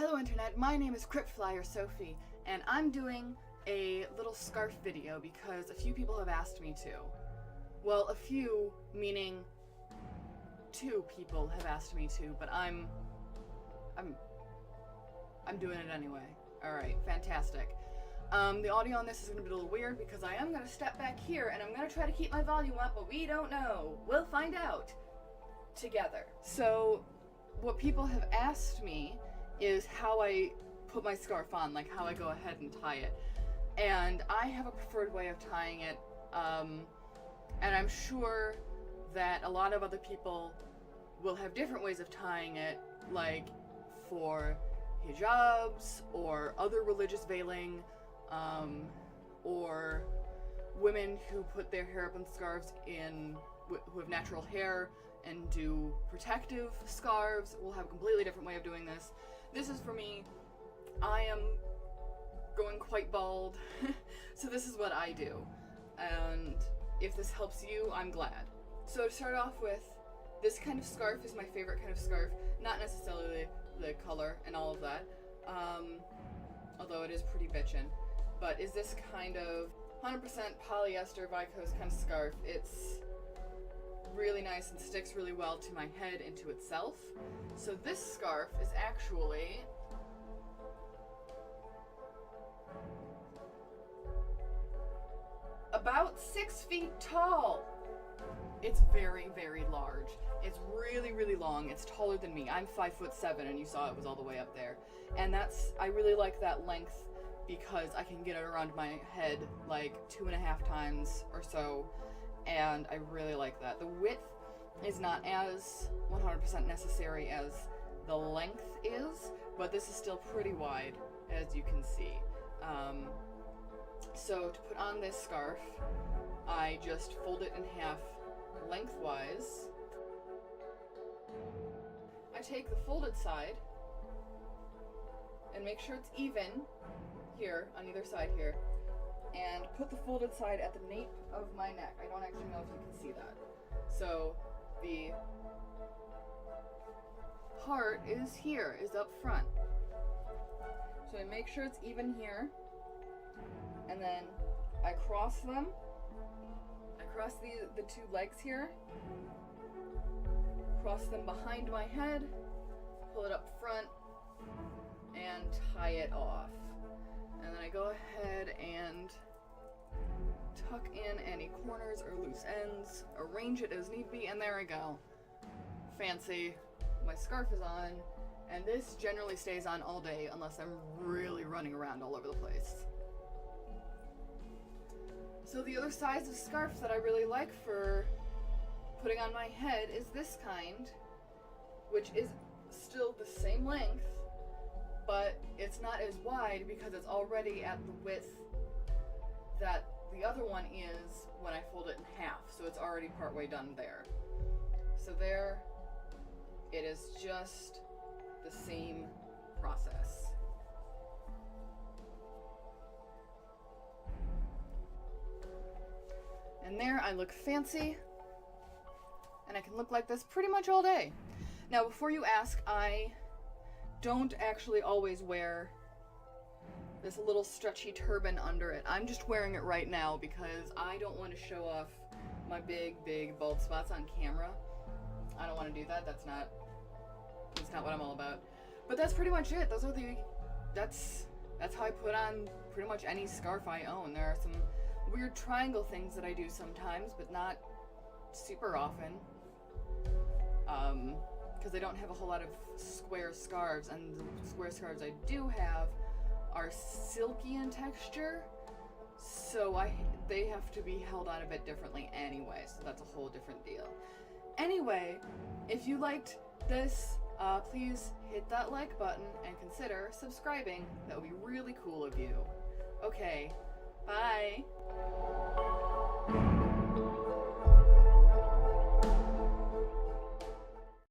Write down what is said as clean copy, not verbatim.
Hello Internet, my name is Cryptflyer Sophie, and I'm doing a little scarf video because a few people have asked me to. Well, a few, meaning 2 people have asked me to, but I'm doing it anyway. Alright, fantastic. The audio on this is going to be a little weird because I am going to step back here and I'm going to try to keep my volume up, but we don't know. We'll find out together. So, what people have asked me is how I put my scarf on, like how I go ahead and tie it. And I have a preferred way of tying it, and I'm sure that a lot of other people will have different ways of tying it, like for hijabs or other religious veiling, or women who put their hair up in scarves who have natural hair and do protective scarves will have a completely different way of doing this. This is for me. I am going quite bald, so this is what I do. And if this helps you, I'm glad. So to start off with, this kind of scarf is my favorite kind of scarf. Not necessarily the color and all of that, although it is pretty bitchin'. But is this kind of 100% polyester viscose kind of scarf. It's really nice and sticks really well to my head and to itself. So this scarf is actually about 6 feet tall. It's very, very large. It's really, really long. It's taller than me. I'm 5'7", and you saw it was all the way up there. And I really like that length because I can get it around my head like 2.5 times or so, and I really like that. The width is not as 100% necessary as the length is, but this is still pretty wide, as you can see. So to put on this scarf, I just fold it in half lengthwise. I take the folded side and make sure it's even here, on either side here, and put the folded side at the nape of my neck. I don't actually know if you can see that. So the part is here, is up front. So I make sure it's even here, and then I cross them. I cross the 2 legs here, cross them behind my head, pull it up front, and tie it off. And then I go ahead and tuck in any corners or loose ends, arrange it as need be, and there I go. Fancy. My scarf is on, and this generally stays on all day unless I'm really running around all over the place. So the other size of scarf that I really like for putting on my head is this kind, which is still the same length, but it's not as wide because it's already at the width that the other one is when I fold it in half, so it's already partway done there. So there, it is just the same process. And there I look fancy, and I can look like this pretty much all day. Now before you ask, I don't actually always wear this little stretchy turban under it. I'm just wearing it right now because I don't want to show off my big, big bald spots on camera. I don't want to do that. That's not what I'm all about. But that's pretty much it. That's how I put on pretty much any scarf I own. There are some weird triangle things that I do sometimes, but not super often. Because I don't have a whole lot of square scarves, and the square scarves I do have are silky in texture, so they have to be held on a bit differently anyway, so that's a whole different deal. Anyway, if you liked this, please hit that like button and consider subscribing. That would be really cool of you. Okay, bye!